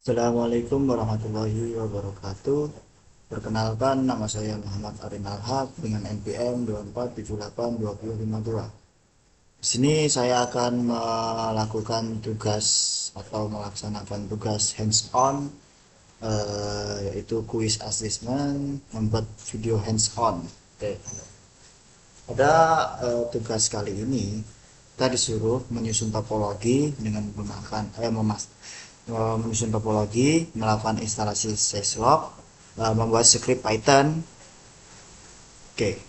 Assalamualaikum warahmatullahi wabarakatuh. Perkenalkan, nama saya Muhammad Arin Alhaq dengan NPM 24782052. Di sini saya akan melakukan tugas atau melaksanakan tugas hands-on, yaitu quiz assessment, membuat video hands-on. Oke. Pada tugas kali ini kita disuruh menyusun topologi dengan menggunakan menyusun topologi, melakukan instalasi syslog, membuat script Python. Oke,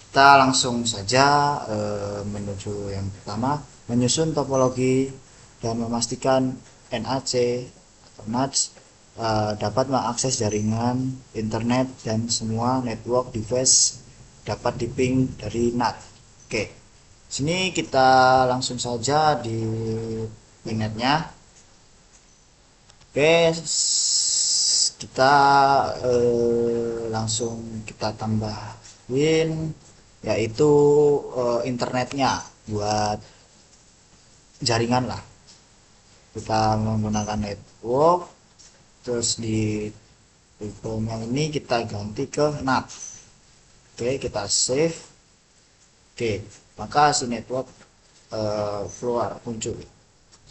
kita langsung saja menuju yang pertama, menyusun topologi dan memastikan NAC atau NAC dapat mengakses jaringan internet dan semua network device dapat diping dari NAT. Oke, sini kita langsung saja di pinetnya. Oke, kita langsung kita tambahin yaitu internetnya buat jaringan lah. Kita menggunakan network, terus di tipenya ini kita ganti ke NAT. Oke, kita save. Oke, maka si network keluar muncul.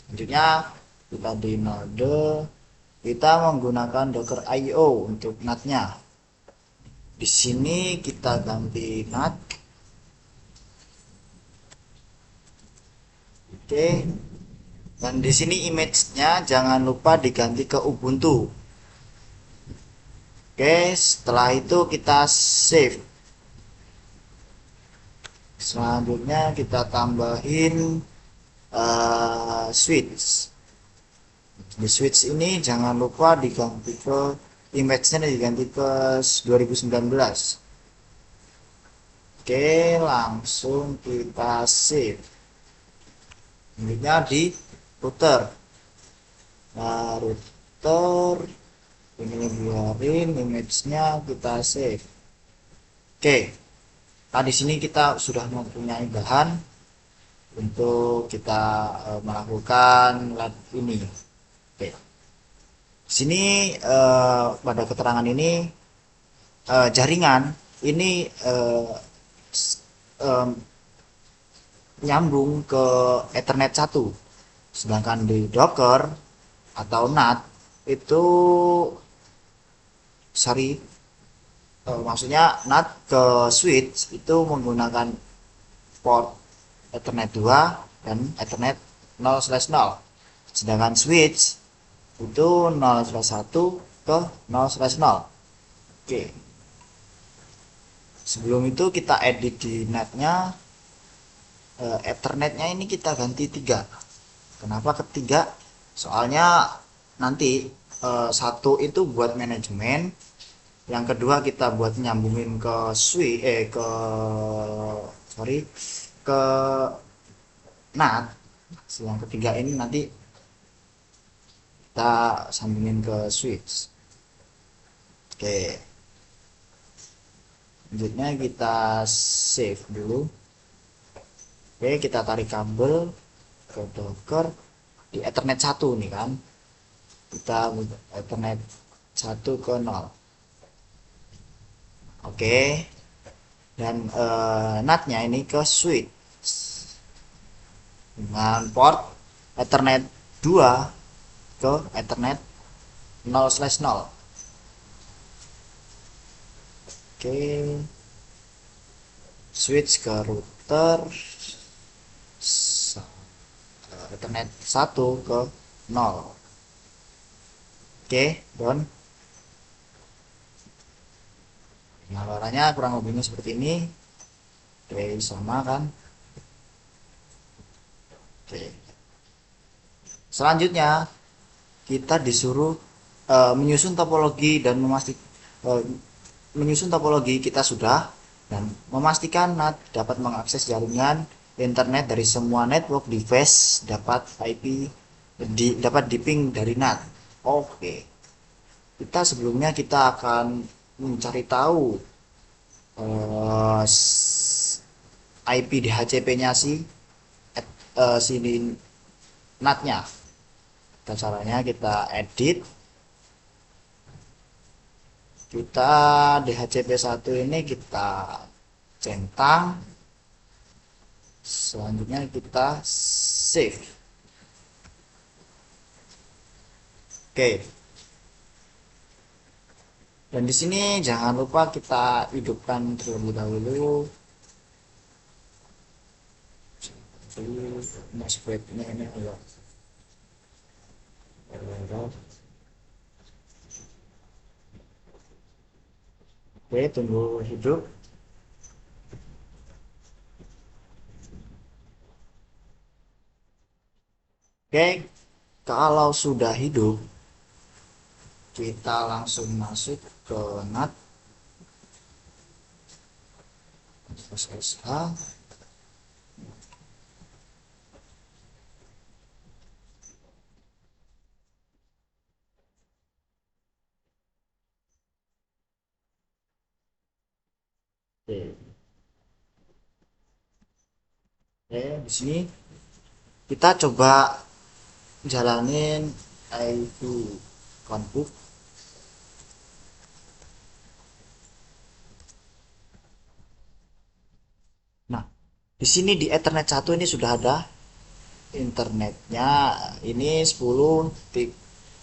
Selanjutnya kita di node, kita menggunakan Docker IO untuk NAT-nya. Di sini kita ganti NAT. Oke, dan di sini image-nya jangan lupa diganti ke Ubuntu. Oke, setelah itu kita save. Selanjutnya kita tambahin switch. Di switch ini jangan lupa diganti ke image-nya, diganti ke 2019. Oke, langsung kita save. Selanjutnya di router. Nah, router ini biarin image-nya kita save. Oke, nah di sini kita sudah mempunyai bahan untuk kita melakukan lab ini. Oke, sini pada keterangan ini jaringan ini nyambung ke Ethernet 1, sedangkan di Docker atau NAT itu maksudnya NAT ke switch itu menggunakan port Ethernet 2 dan Ethernet 0/0, sedangkan switch itu 0/1 ke 0/0. Oke, sebelum itu kita edit di netnya, Ethernetnya ini kita ganti 3. Kenapa ketiga? Soalnya nanti satu itu buat manajemen, yang kedua kita buat nyambungin ke ke NAT. Yang ketiga ini nanti kita sambungin ke switch. Oke, selanjutnya kita save dulu. Oke, kita tarik kabel ke Docker di Ethernet 1 nih kan. Kita Ethernet 1 ke 0. Oke, dan NAT-nya ini ke switch dengan port Ethernet 2 ke Ethernet 0/0. Oke, switch ke router Ethernet 1 ke 0. Oke, done. Penyalurannya kurang lebihnya seperti ini. Oke, sama kan. Oke, selanjutnya kita disuruh menyusun topologi dan menyusun topologi kita sudah, dan memastikan NAT dapat mengakses jaringan internet dari semua network device dapat diping dari NAT. Oke, sebelumnya kita akan mencari tahu IP DHCP-nya si NAT-nya. Caranya kita edit, kita DHCP1 ini kita centang, selanjutnya kita save. Oke, dan di sini jangan lupa kita hidupkan terlebih dahulu scriptnya ini agak error. Oke, tunggu hidup. Oke, kalau sudah hidup, kita langsung masuk ke NAT SSH. Oke, di sini kita coba jalanin IP config. Nah, di sini di Ethernet 1 ini sudah ada internetnya. Ini 10 titik,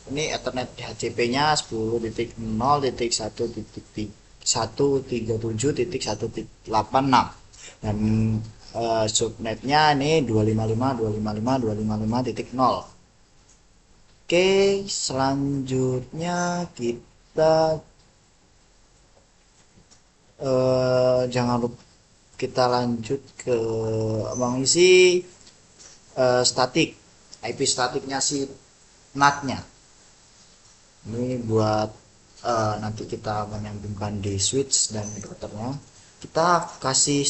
ini Ethernet HCP-nya 10.0.1.1.137.1.86 dan subnetnya ini 255.255.255.0. Oke, selanjutnya kita jangan lupa kita lanjut ke mengisi statik, IP statiknya si NAT-nya. Ini buat nanti kita menyambungkan di switch dan routernya. Kita kasih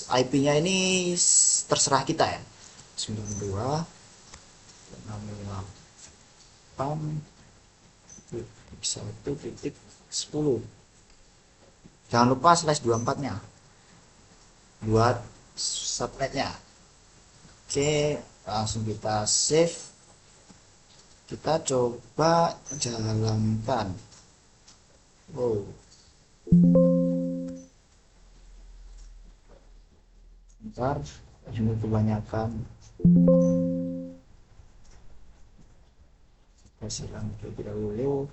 IP-nya ini terserah kita ya. 92 68 1.10. Jangan lupa slash 24-nya buat subnetnya. Oke, langsung kita save. Kita coba jalankan. Wow, bentar, ini kebanyakan. Kita silang terlebih dahulu.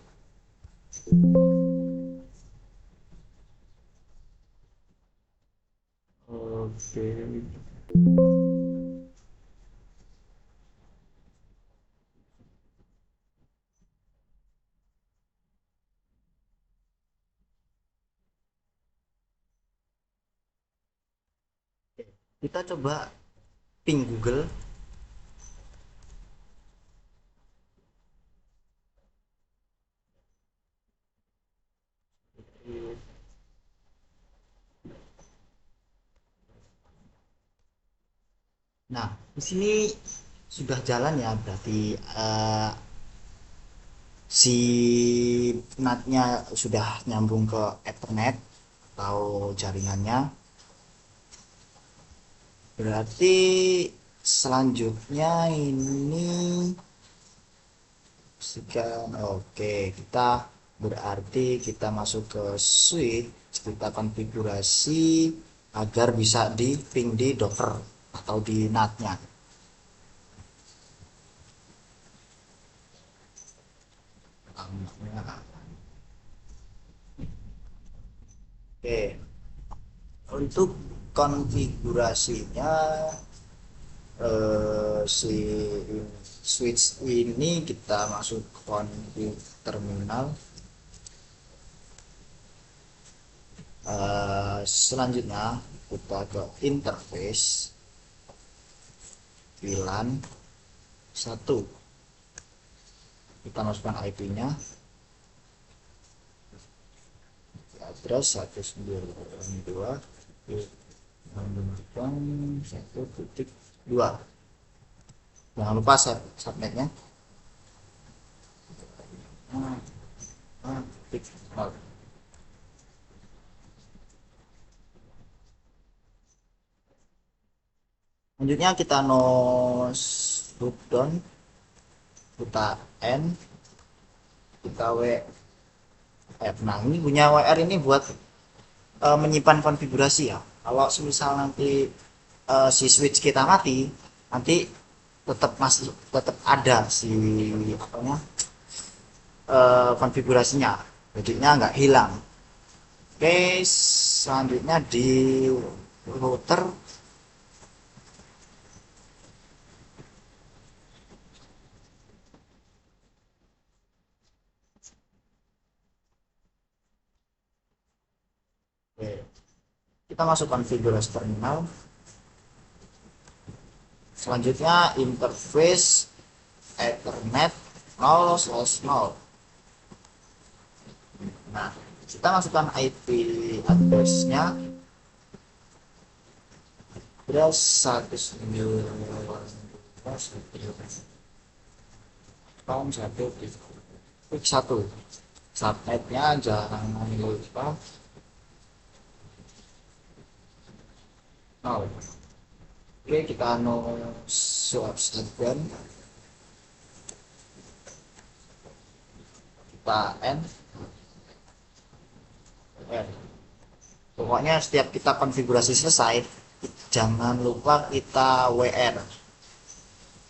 Oke, kita coba ping Google. Nah, di sini sudah jalan ya, berarti si NAT-nya sudah nyambung ke Ethernet atau jaringannya. Berarti selanjutnya ini oke, kita berarti kita masuk ke switch, kita konfigurasi agar bisa di ping di Docker atau di NAT-nya. Oke, untuk konfigurasinya si switch ini kita masuk ke config terminal. Selanjutnya kita ke interface VLAN 1, kita masukkan IP-nya address 192.1.1.2. Jangan lupa subnetnya. Selanjutnya kita no shutdown kita N, kita WR. Nah, ini punya WR ini buat menyimpan konfigurasi ya. Kalau misal nanti si switch kita mati, nanti tetap ada si apanya konfigurasinya, jadinya nggak hilang. Oke, selanjutnya di router. Oke, kita masuk konfigurasi terminal. Selanjutnya interface Ethernet 0/0. Nah, kita masukkan IP address-nya, address 192.1.1. Subnetnya jangan lupa 0. Oke, kita swap shotgun, kita N. Pokoknya setiap kita konfigurasi selesai, jangan lupa kita WR.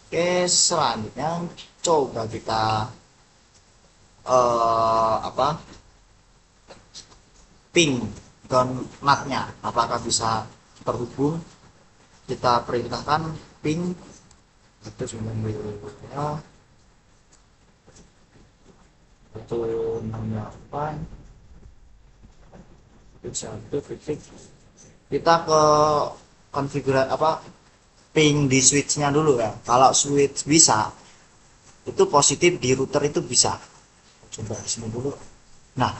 Oke, selanjutnya coba kita ping donatnya, apakah bisa terhubung. Kita perintahkan ping itu namanya apa, kita ke konfigurasi ping di switchnya dulu ya. Kalau switch bisa, itu positif, di router itu bisa. Coba di sini dulu. Nah,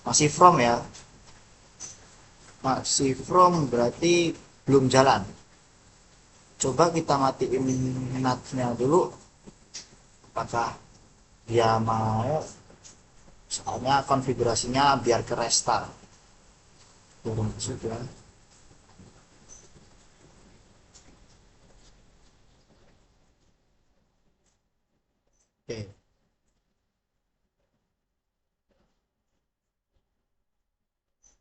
masih from ya, masih from berarti belum jalan. Coba kita matiin NAT-nya dulu, apakah dia mau. Soalnya konfigurasinya biar ke restart. Turun sudah. Oke.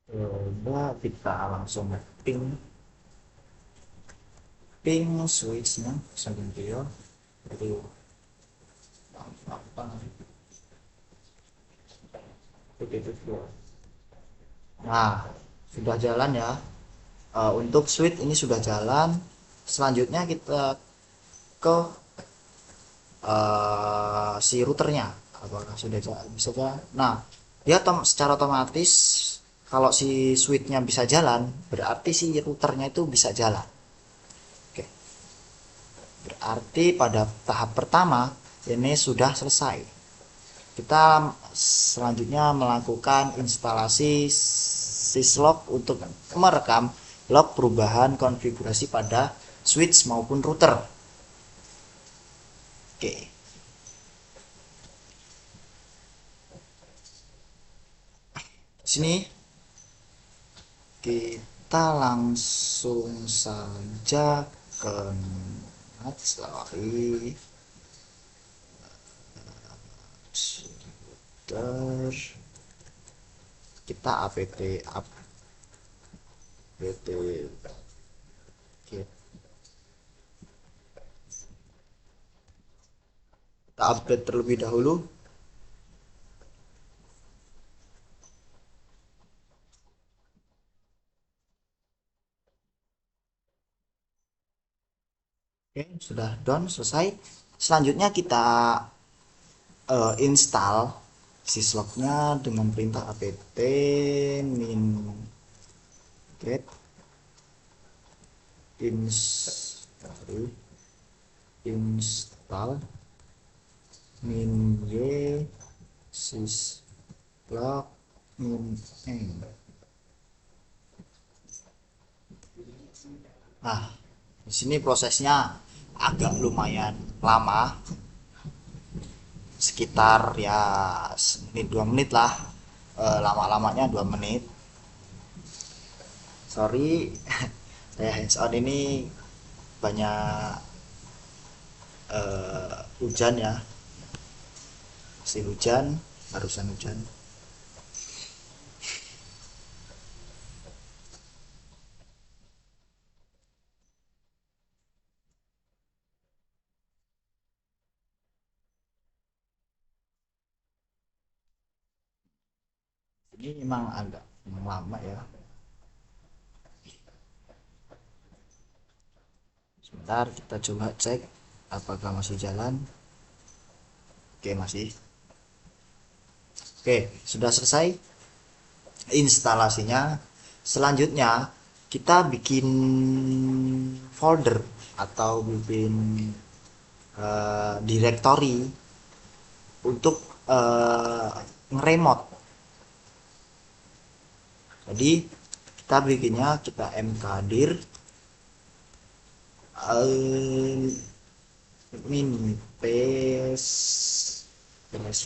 Coba kita langsung ping switchnya sambil video. Jadi apa? Nah, sudah jalan ya. Untuk switch ini sudah jalan. Selanjutnya kita ke si routernya, apakah sudah bisa jalan. Nah, dia secara otomatis kalau si switchnya bisa jalan, berarti si routernya itu bisa jalan. Oke, berarti pada tahap pertama ini sudah selesai. Kita selanjutnya melakukan instalasi syslog untuk merekam log perubahan konfigurasi pada switch maupun router. Oke. Sini kita langsung saja ke kita apt kita update terlebih dahulu. Oke, sudah done, selesai. Selanjutnya kita install syslognya dengan perintah apt min get install min y syslog min n. Nah, di sini prosesnya agak lumayan lama, sekitar ya semenit 2 menit lah, lama-lamanya 2 menit. Sorry, saya hands on ini banyak hujan ya, masih hujan, barusan hujan. Ini memang agak lama ya. Sebentar kita coba cek apakah masih jalan. Oke, masih. Oke, sudah selesai instalasinya. Selanjutnya kita bikin folder atau bikin directory untuk ngeremote. Jadi kita bikinnya kita mkdir min paste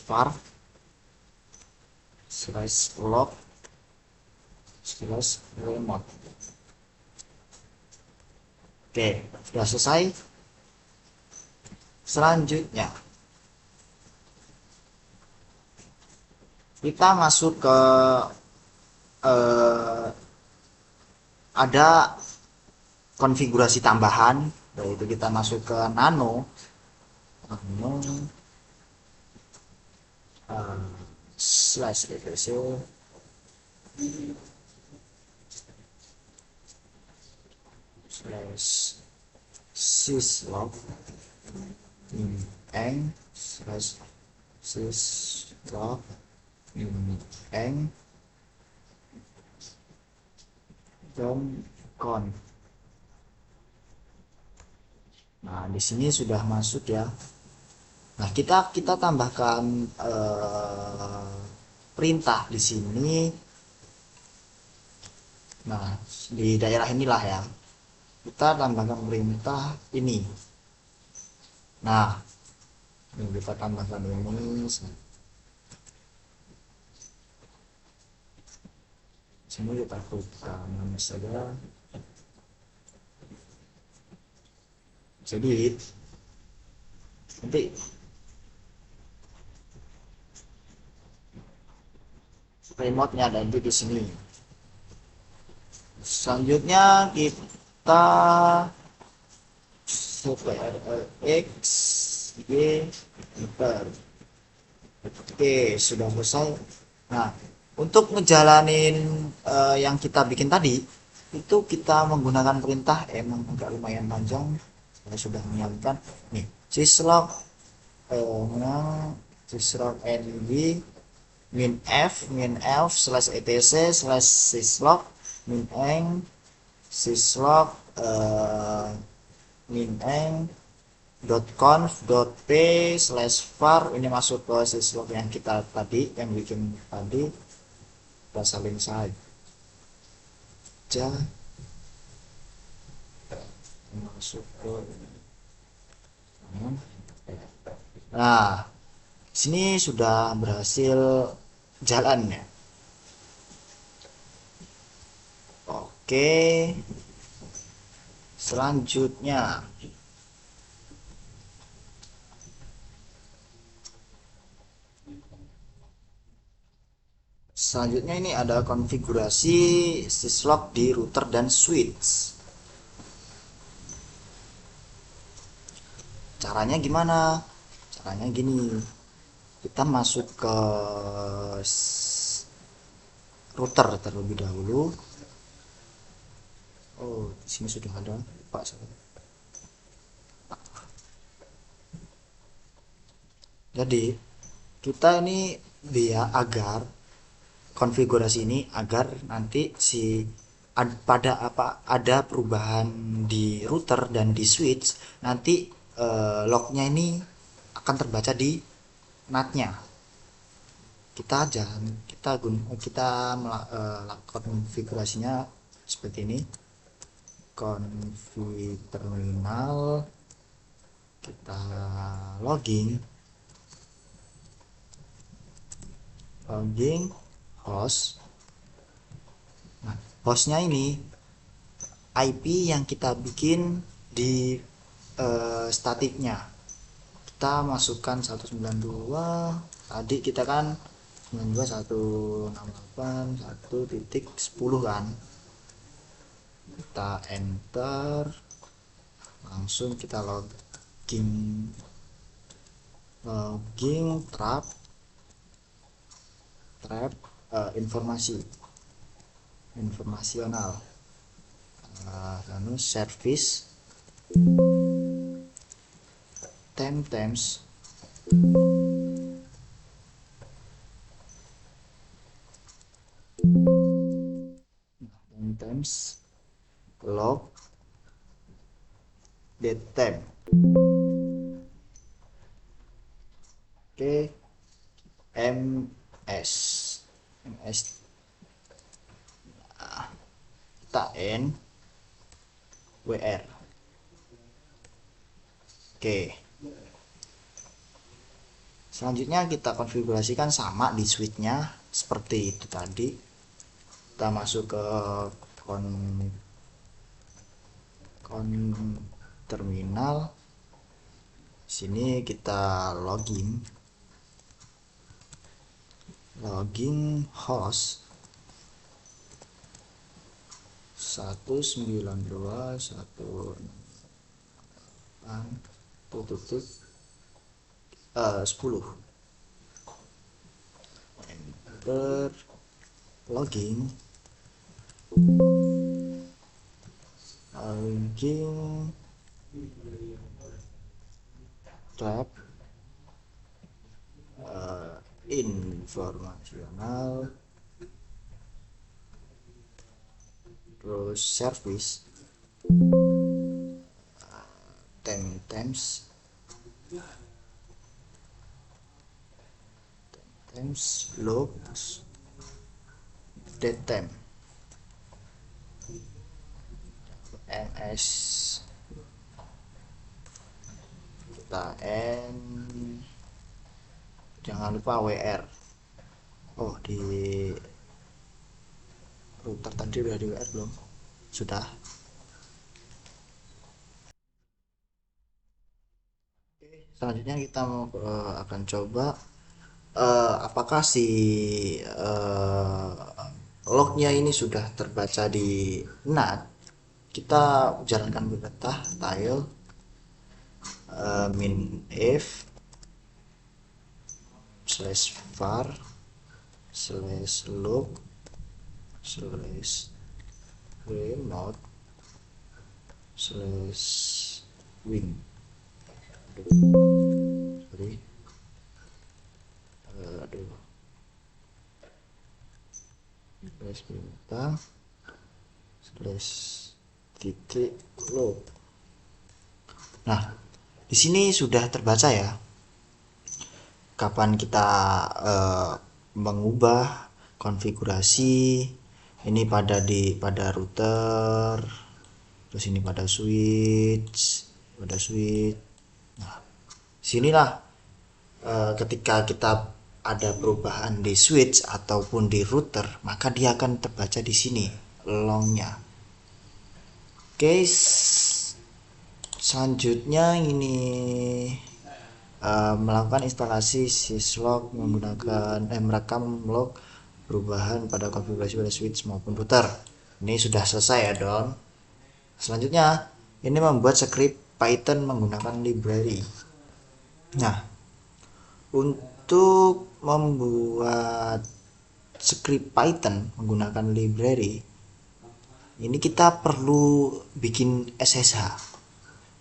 /var /log /remote. Oke, sudah selesai. Selanjutnya kita masuk ke ada konfigurasi tambahan, yaitu kita masuk ke nano slash reverse slash syslog eng slash syslog eng con. Nah, di sini sudah masuk ya. Nah, kita tambahkan perintah di sini. Nah, di daerah inilah ya. Kita tambahkan perintah ini. Nah, ini kita tambahkan ini. Sini kita buka nama saja. Jadi nanti remote-nya ada di sini. Selanjutnya kita x y enter. Oke, sudah selesai. Nah, untuk ngejalanin yang kita bikin tadi itu kita menggunakan perintah emang agak lumayan panjang. Saya sudah menyiapkan nih syslog syslog nv min f slash etc slash syslog min eng syslog min eng .conf.p slash var. Ini masuk ke syslog yang kita tadi yang bikin tadi, kita salin saja. Masuk ke nah, sini sudah berhasil jalan ya. Oke, selanjutnya ini ada konfigurasi syslog di router dan switch. Caranya gimana? Caranya gini, kita masuk ke router terlebih dahulu. Oh, di sini sudah ada Pak. Jadi kita ini dia agar konfigurasi ini agar nanti si pada apa ada perubahan di router dan di switch, nanti lognya ini akan terbaca di NAT-nya. Kita melakukan konfigurasinya seperti ini. Config terminal, kita logging host. Nah, hostnya ini IP yang kita bikin di statiknya. kita masukkan 192. Tadi kita kan 92.168.1.10 kan, kita enter, langsung kita login trap informasional, lalu service temp log datetime. Oke, ms kita wr. Oke, selanjutnya kita konfigurasikan sama di switchnya seperti itu tadi. Kita masuk ke terminal. Sini kita login host 192.168.10. Enter login tab informasional, terus service temps logs datetime ms, kita jangan lupa WR. Oh, di router tadi udah di WR belum? Sudah. Oke, selanjutnya kita akan coba apakah si lognya ini sudah terbaca di NAT. Kita jalankan perintah tile -if /var /log /remote /win. bintang titik log. Nah, di sini sudah terbaca ya. Kapan kita mengubah konfigurasi ini pada router, terus ini pada switch. Nah, sinilah ketika kita ada perubahan di switch ataupun di router, maka dia akan terbaca di sini lognya. Oke, selanjutnya ini melakukan instalasi syslog menggunakan merekam log perubahan pada konfigurasi pada switch maupun router. Ini sudah selesai ya, Don. Selanjutnya ini membuat script Python menggunakan library. Nah, untuk membuat script Python menggunakan library ini kita perlu bikin SSH.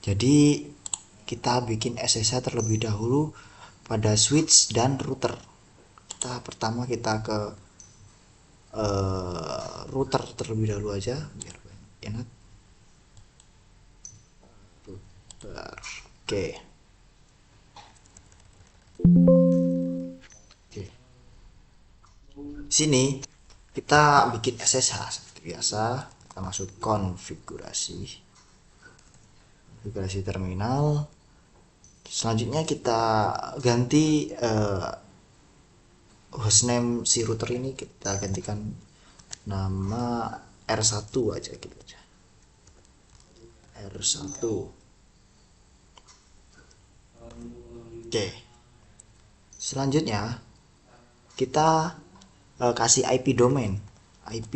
Jadi kita bikin SSH terlebih dahulu pada switch dan router. Pertama kita ke router terlebih dahulu aja biar enak. Router. Oke. Sini kita bikin SSH seperti biasa. Kita masuk konfigurasi terminal. Selanjutnya kita ganti hostname si router ini, kita gantikan nama R1 aja gitu aja. R1. Oke, selanjutnya kita kasih IP domain. IP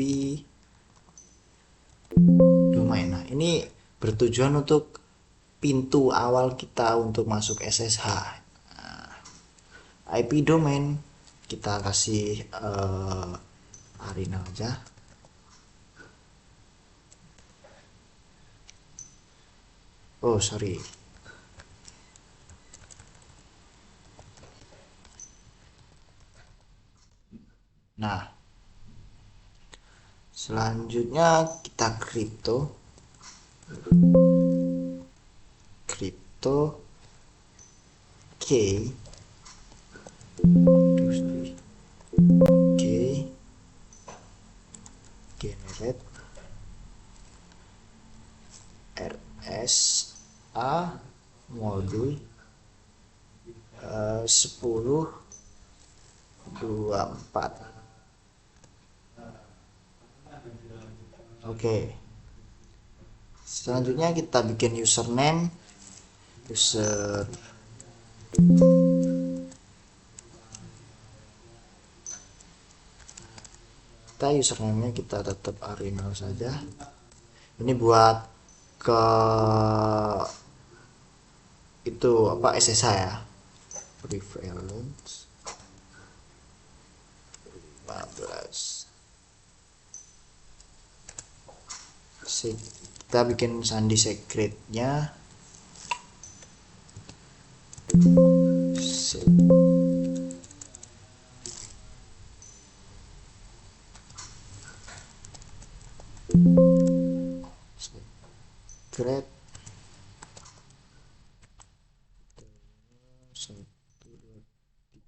domain. Nah, ini bertujuan untuk pintu awal kita untuk masuk SSH. IP domain kita kasih Arena aja. Oh, sorry. Nah, selanjutnya kita crypto key generate RSA modul 1024. Oke, selanjutnya kita bikin username. Username-nya kita tetap Arinal saja. Ini buat ke itu apa, SSH ya, prevalence 15. Kita bikin sandi secretnya secret 1, 2, 3.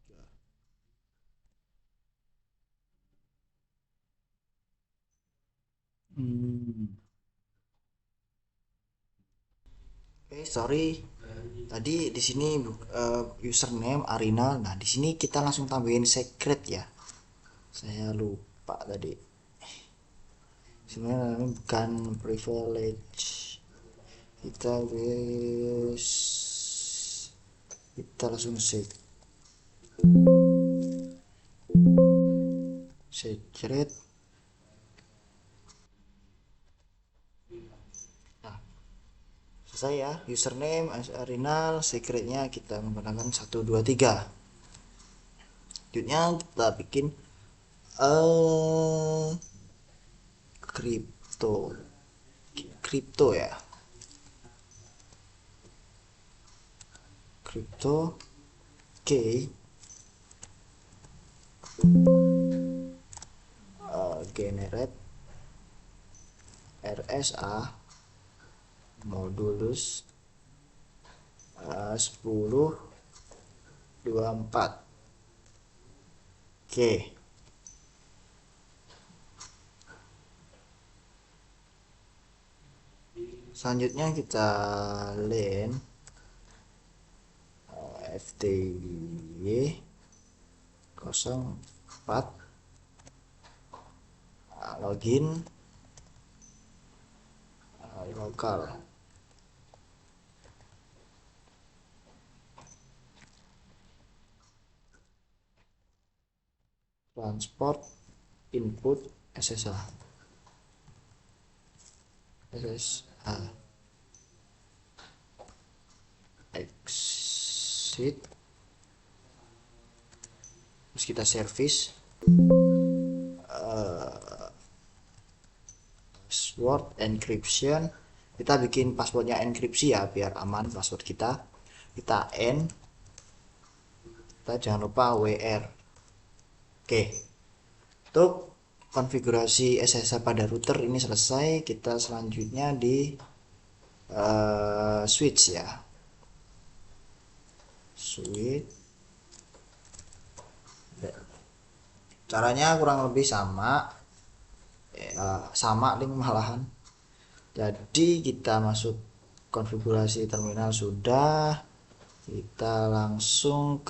Sorry, tadi di sini username Arinal. Nah, di sini kita langsung tambahin secret ya, saya lupa tadi. Sebenarnya bukan privilege, kita langsung secret. Nah, selesai ya, username Arinal, secretnya kita menggunakan 1, 2, 3. Selanjutnya kita bikin crypto ya, crypto key generate RSA modulus 1024. Oke, selanjutnya kita len FTY 04 login lokal. Transport input SSH exit, terus kita service password encryption. Kita bikin passwordnya enkripsi ya biar aman password kita n, kita jangan lupa WR. Oke, untuk konfigurasi SSH pada router ini selesai. Kita selanjutnya di switch ya, switch. Caranya kurang lebih sama link malahan. Jadi kita masuk konfigurasi terminal sudah, kita langsung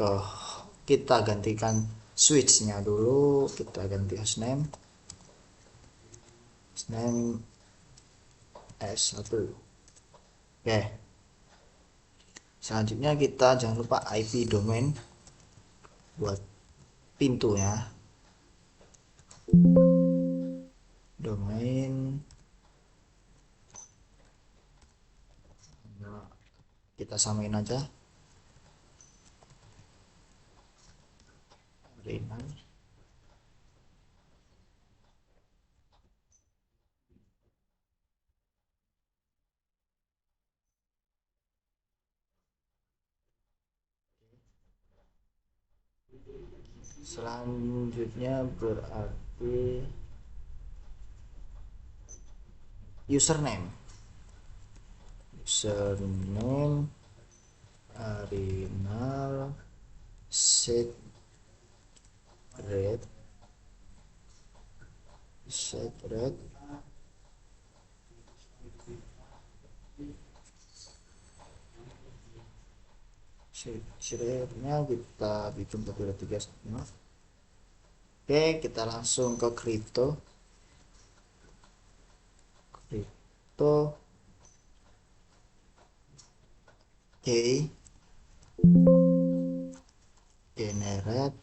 kita gantikan switchnya dulu. Kita ganti hostname S1. Oke, Selanjutnya kita jangan lupa IP domain buat pintunya. Domain kita samain aja, Rina. Selanjutnya berarti username Arinal secret secret secretnya kita bikin 431. Oke, kita langsung ke crypto key generate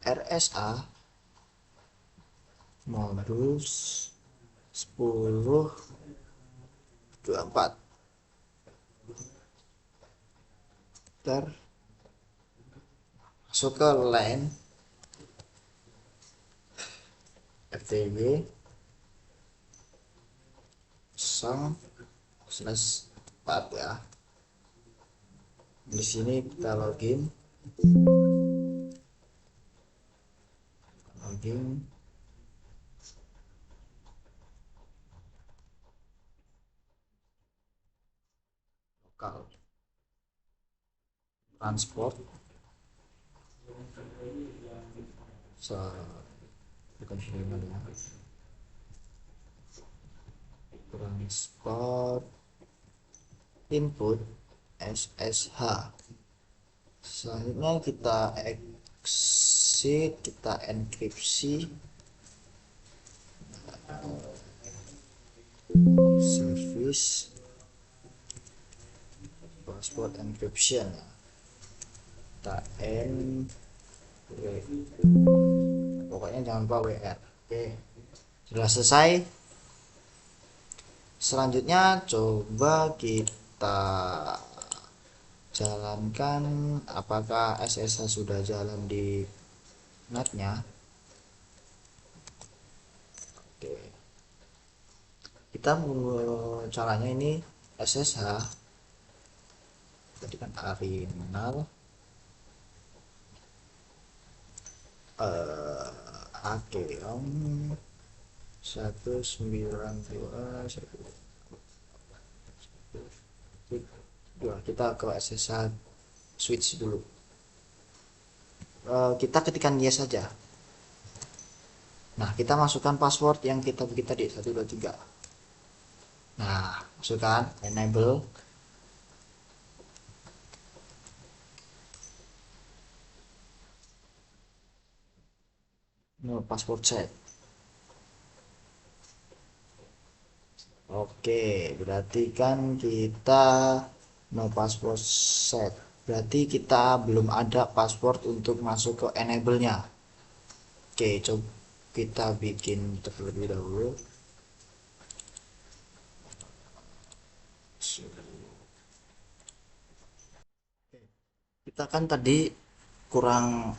RSA modus 1024 ter masuk ke line ftb 0/4 ya. Di sini kita login lokal transport bukan ya, transport input SSH. Selanjutnya kita exit, kita enkripsi service password encryption, kita pokoknya jangan lupa WR. Oke, sudah selesai. Selanjutnya coba kita jalankan apakah SSH sudah jalan di netnya. Oke, kita caranya ini SSH tadi kan Arinal Akeong 192 kita ke SSH switch dulu. Kita ketikkan yes saja. Nah, kita masukkan password yang kita bikin tadi 123. Nah, masukkan enable. No password set. Oke, berarti kan kita no password set. Berarti kita belum ada password untuk masuk ke enable-nya. Oke, coba kita bikin terlebih dahulu. Kita kan tadi kurang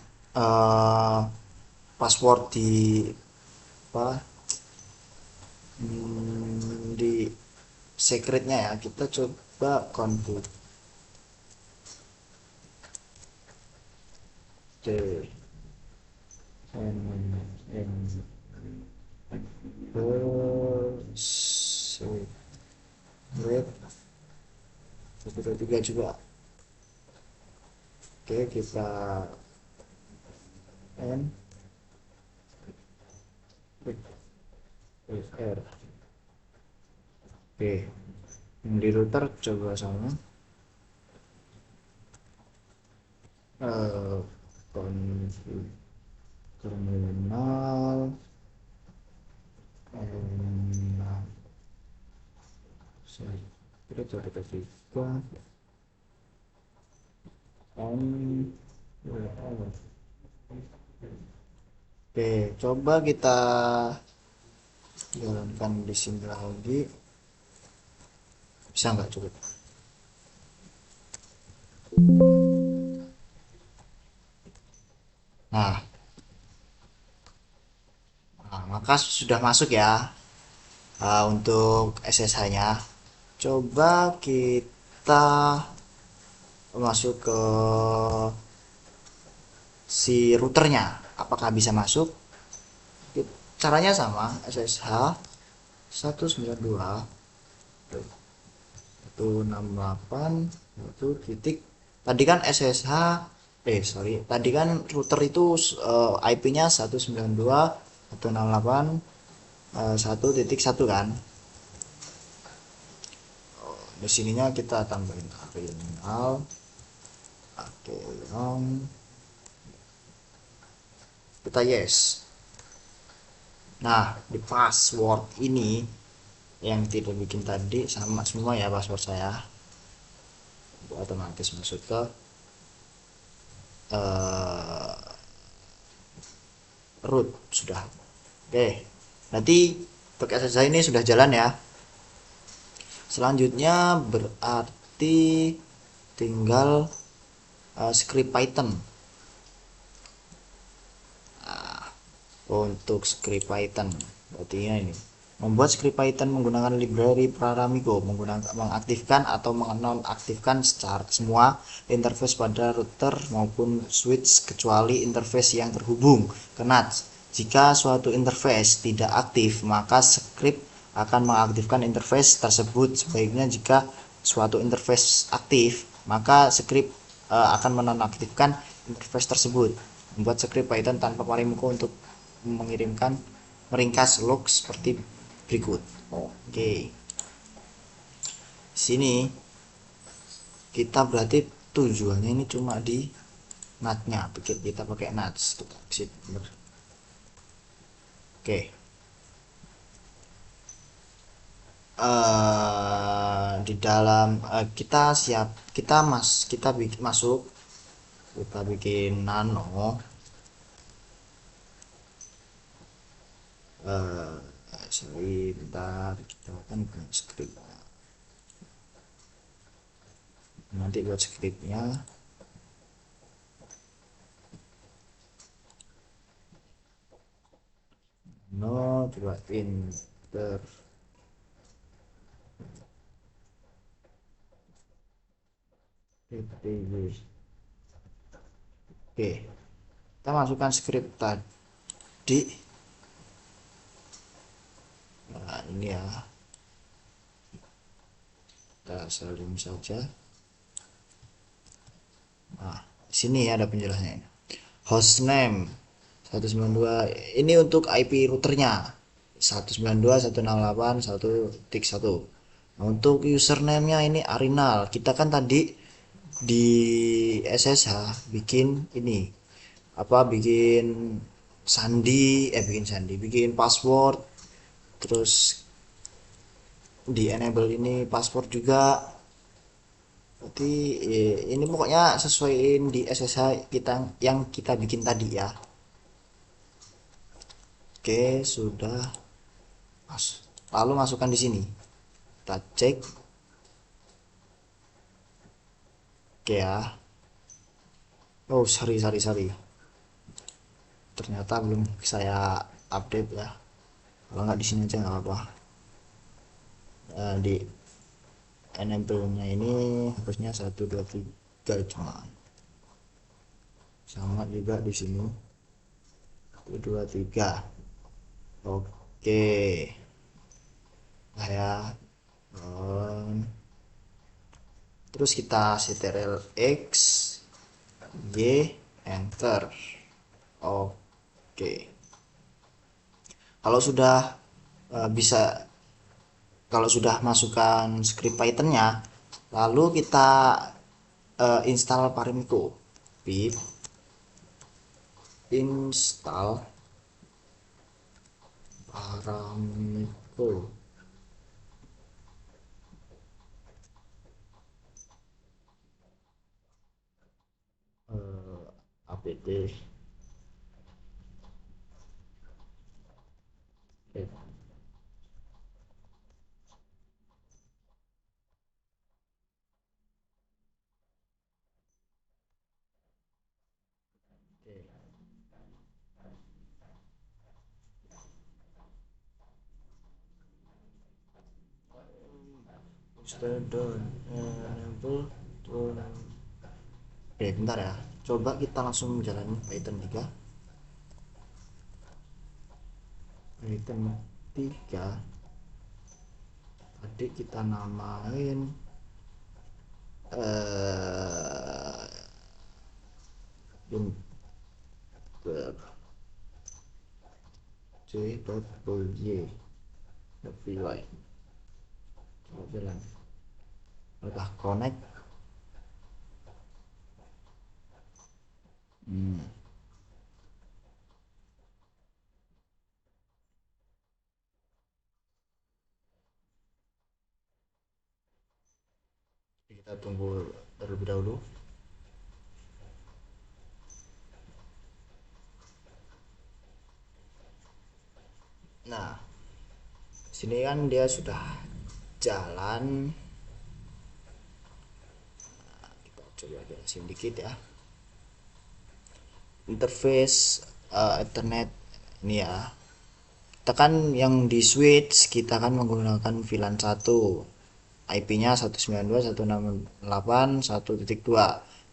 password di apa di secretnya ya. Kita coba config secret 123 juga. Oke, kita n r. Oke, yang di router coba sama config terminal saya coba kita Om. Oke, coba kita jalankan di sini lagi. Bisa nggak cukup? Nah, maka sudah masuk ya untuk SSH-nya. Coba kita masuk ke si routernya. Apakah bisa masuk? Caranya sama, SSH 192 168 itu titik. Tadi kan SSH sorry, tadi kan router itu IP-nya 192 168 1.1 kan. Di sininya kita tambahin terminal. Oke, kita yes. Nah, di password ini yang tidak bikin tadi sama semua ya password saya. Otomatis masuk ke uh, root sudah. Oke, nanti untuk SSH ini sudah jalan ya. Selanjutnya berarti tinggal script Python. Untuk script Python berarti ini membuat script Python menggunakan library Paramigo, menggunakan mengaktifkan atau menonaktifkan secara semua interface pada router maupun switch kecuali interface yang terhubung ke NAT. Jika suatu interface tidak aktif, maka script akan mengaktifkan interface tersebut. Sebaiknya jika suatu interface aktif, maka script akan menonaktifkan interface tersebut. Membuat script Python tanpa Paramigo untuk mengirimkan meringkas log seperti berikut. Oke, sini kita berarti tujuannya ini cuma di NAT-nya, pikir kita pakai NAT. Kita exit. Oke, di dalam kita bikin masuk, kita bikin nano. Sorry, bentar, kita kan punya script. Nanti buat scriptnya no coba pinter. Oke, kita masukkan script tadi. Nah, ini ya, kita salin saja. Nah, di sini ada penjelasannya. Hostname 192 ini untuk IP routernya 192.168.1.1. Nah, untuk username-nya ini Arinal. Kita kan tadi di SSH bikin ini apa bikin password, terus di enable ini password juga. Berarti ini pokoknya sesuaiin di SSH kita yang kita bikin tadi ya. Oke, sudah. Lalu masukkan di sini. Kita cek. Oke ya. Oh, sorry. Ternyata belum saya update ya. Kalau nggak di sini aja nggak apa-apa. Di enable-nya ini harusnya 123 cuma. Sama juga di sini. 123. Oke. Nah ya. Terus kita ctrl X Y enter. Oke, kalau sudah bisa, kalau sudah masukkan script Pythonnya, lalu kita install Paramigo. Pip install Paramigo. PD. Enable to. Oke, bentar ya. Coba kita langsung jalanin Python 3. Python 3 tadi kita namain inter j.py coba jalan udah connect. Kita tunggu terlebih dahulu. Nah, sini kan dia sudah jalan. Kita coba jelasin dikit ya. Interface Ethernet ini ya. Kita kan yang di switch kita kan menggunakan VLAN 1. IP-nya 192.168.1.2.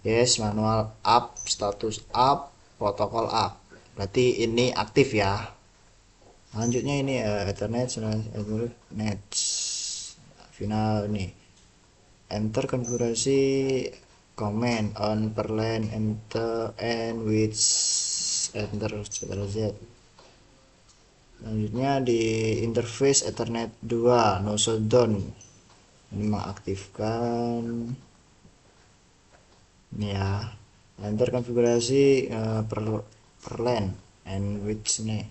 Yes, manual up, status up, protokol up. Berarti ini aktif ya. Selanjutnya ini Ethernet net final ini. Enter konfigurasi command on per line enter and with enter Z. Selanjutnya di interface Ethernet 2 no shutdown. Ini mengaktifkan ini ya. Enter konfigurasi per LAN and with nih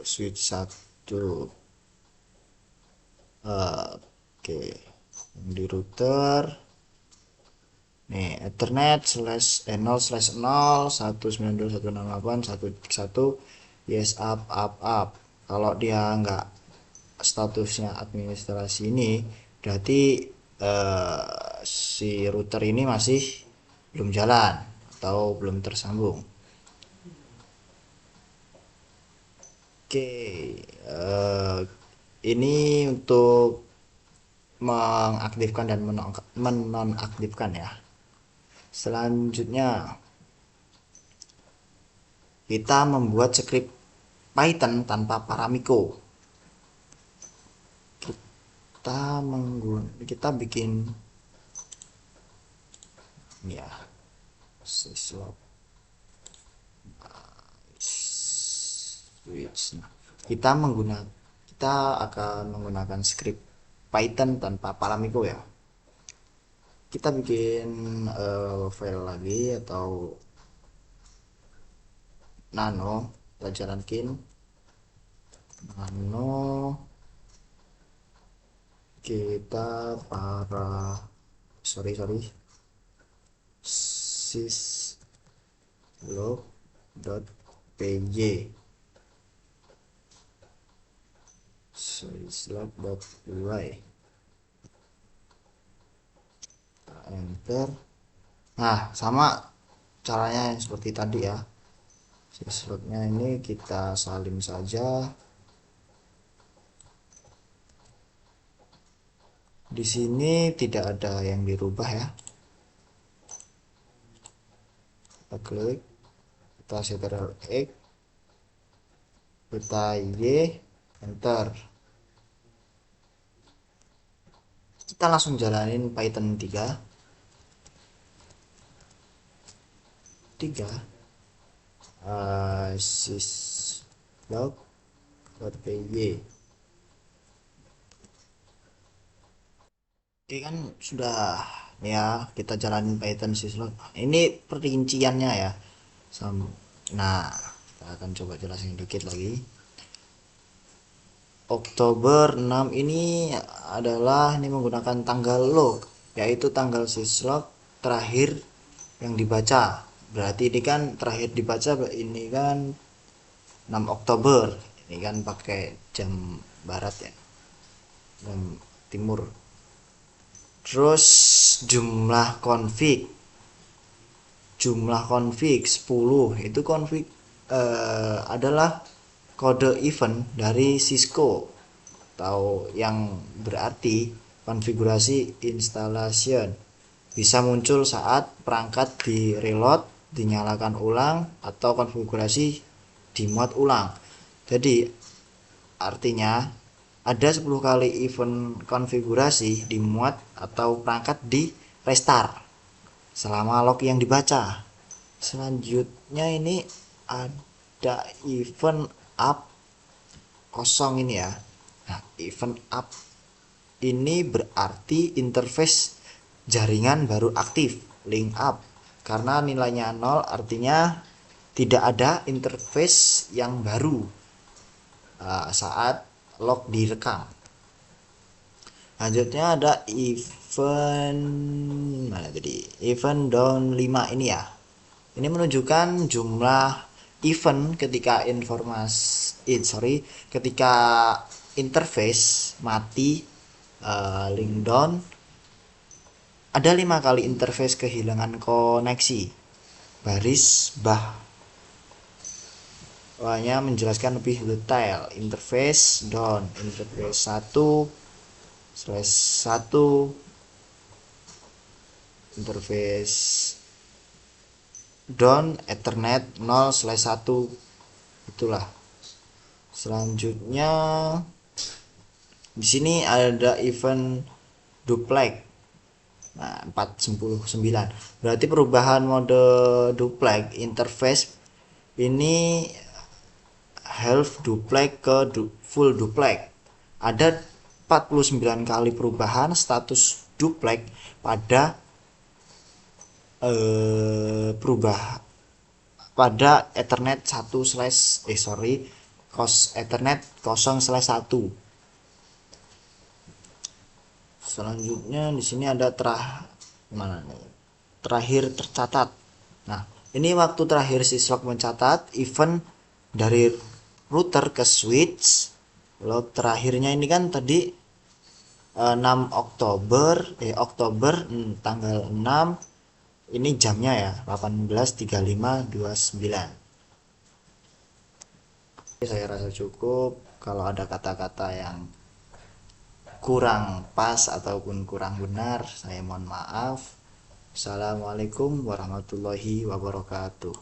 switch 1. Oke, di router nih Ethernet /0/0 192.168.1.1 yes up. Kalau dia enggak statusnya administrasi ini berarti si router ini masih belum jalan atau belum tersambung. Oke, ini untuk mengaktifkan dan menonaktifkan ya. Selanjutnya kita membuat script Python tanpa paramiko. Kita bikin ya syslog switch. Kita akan menggunakan script Python tanpa paramiko ya. Kita bikin file lagi atau nano, kita jalankan nano, kita syslog.py enter. Nah, sama caranya seperti tadi ya. Syslognya ini kita salin saja. Di sini tidak ada yang dirubah ya. Kita klik, kita Ctrl X, kita Y, enter. Kita langsung jalanin Python 3 syslog.py. Oke kan sudah ya, kita jalanin Python syslog. Ini perinciannya ya. Nah, kita akan coba jelasin dikit lagi. Oktober 6 ini adalah menggunakan tanggal log, yaitu tanggal syslog terakhir yang dibaca. Berarti ini kan terakhir dibaca ini kan 6 Oktober. Ini kan pakai jam barat ya, jam timur. Terus jumlah config 10 itu config adalah kode event dari Cisco, atau yang berarti konfigurasi installation bisa muncul saat perangkat di reload, dinyalakan ulang, atau konfigurasi dimuat ulang. Jadi artinya ada 10 kali event konfigurasi dimuat atau perangkat di restart selama log yang dibaca. Selanjutnya ini ada event up kosong ini ya. Nah, event up ini berarti interface jaringan baru aktif, link up. Karena nilainya 0 artinya tidak ada interface yang baru saat log direkam. Selanjutnya ada event mana tadi? Event down 5 ini ya. Ini menunjukkan jumlah event ketika ketika interface mati, link down. Ada 5 kali interface kehilangan koneksi. Baris bawahnya menjelaskan lebih detail. Interface down, interface 1/1, interface down Ethernet 0/1, itulah. Selanjutnya di sini ada event duplex. Nah, 499. Berarti perubahan mode duplex interface ini half duplex ke full duplex. Ada 49 kali perubahan status duplex pada Ethernet 1/1. Ethernet 0/1. Selanjutnya di sini ada terakhir tercatat. Nah, ini waktu terakhir syslog mencatat event dari router ke switch. Log terakhirnya ini kan tadi 6 Oktober tanggal 6. Ini jamnya ya 18.35.29. Saya rasa cukup. Kalau ada kata-kata yang kurang pas ataupun kurang benar, saya mohon maaf. Assalamualaikum warahmatullahi wabarakatuh.